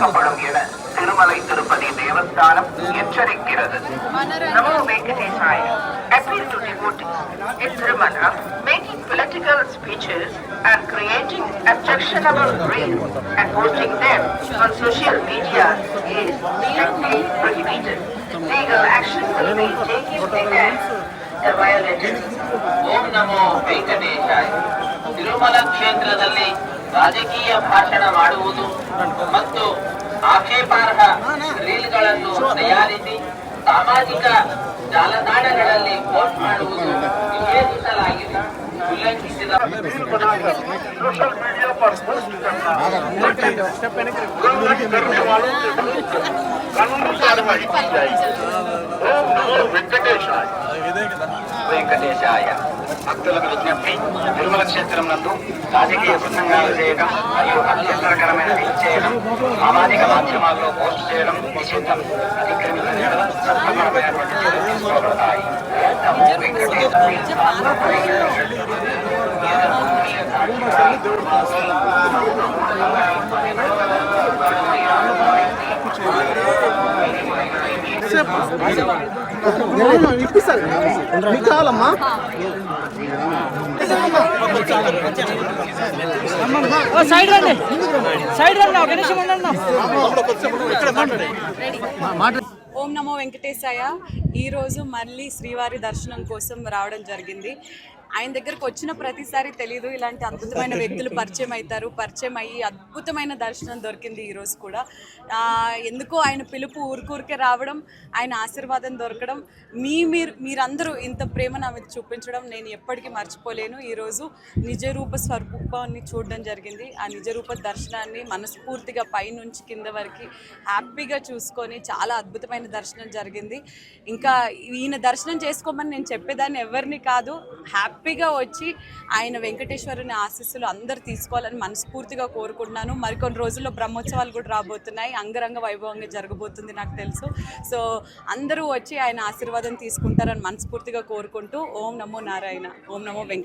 தவிர்க்கப்படும் என Thirumalai Tirupati Devasthanam எச்சரிக்கிறது. Namo Venkatesaya appeal to devotees in Tirumala making political speeches and creating objectionable reels and posting them on social media is strictly prohibited. Legal action will be taken against the violators. ಓಂ ನಮೋ ವೆಂಕಟೇಶಾಯ. ತಿರುಮಲ ಕ್ಷೇತ್ರದಲ್ಲಿ ರಾಜಕೀಯ ಭಾಷಣ ಮಾಡುವುದು ಮತ್ತು ಆಕ್ಷೇಪಾರ್ಹ ರೀಲ್ಗಳನ್ನು ತಯಾರಿಸಿ ಸಾಮಾಜಿಕ ಜಾಲತಾಣಗಳಲ್ಲಿ post ಮಾಡುವುದು ನಿಷೇಧಿಸಲಾಗಿದೆ. ಉಲ್ಲಂಘಿಸಿದ सोशल मीडिया पर पोस्ट करना करने वालों के विरुद्ध कानूनी कार्रवाई की जाएगी. ओम नमो वेंकटेशाय. వెంకటేశాయ. భక్తులకు విజ్ఞప్తి, తిరుమల క్షేత్రం నందు రాజకీయ ప్రసంగాలు చేయడం మరియు అభ్యంతరకరమైనది చేయడం, సామాజిక మాధ్యమాల్లో పోస్ట్ చేయడం నిషిద్ధం. అతిక్రమించిన చట్టపరమైనటువంటి చర్యలు తీసుకోబడతాయి. నమో వెంకటేశాయ. కావాలమ్మా సైడ్ రండి, సైడ్ రండి, ఒక నిమిషం ఉండండి. ఓం నమో వెంకటేశాయ. ఈరోజు మళ్ళీ శ్రీవారి దర్శనం కోసం రావడం జరిగింది. ఆయన దగ్గరకు వచ్చిన ప్రతిసారి తెలీదు ఇలాంటి అద్భుతమైన వ్యక్తులు పరిచయం అవుతారు. పరిచయం అయ్యి అద్భుతమైన దర్శనం దొరికింది ఈరోజు కూడా. ఎందుకో ఆయన పిలుపు ఊరికే రావడం, ఆయన ఆశీర్వాదం దొరకడం, మీరందరూ ఇంత ప్రేమ నా మీద చూపించడం నేను ఎప్పటికీ మర్చిపోలేను. ఈరోజు నిజరూప స్వరూపాన్ని చూడడం జరిగింది. ఆ నిజరూప దర్శనాన్ని మనస్ఫూర్తిగా పైనుంచి కింద వరకు హ్యాపీగా చూసుకొని చాలా అద్భుతమైన దర్శనం జరిగింది. ఇంకా ఈయన దర్శనం చేసుకోమని నేను చెప్పేదాన్ని ఎవరిని కాదు, హ్యాపీగా వచ్చి ఆయన వెంకటేశ్వరుని ఆశీస్సులు అందరు తీసుకోవాలని మనస్ఫూర్తిగా కోరుకుంటున్నాను. మరికొన్ని రోజుల్లో బ్రహ్మోత్సవాలు కూడా రాబోతున్నాయి. అంగరంగ వైభవంగా జరగబోతుంది నాకు తెలుసు. సో అందరూ వచ్చి ఆయన ఆశీర్వాదం తీసుకుంటారని మనస్ఫూర్తిగా కోరుకుంటూ ఓం నమో నారాయణ. ఓం నమో వెంకటేశ్వర.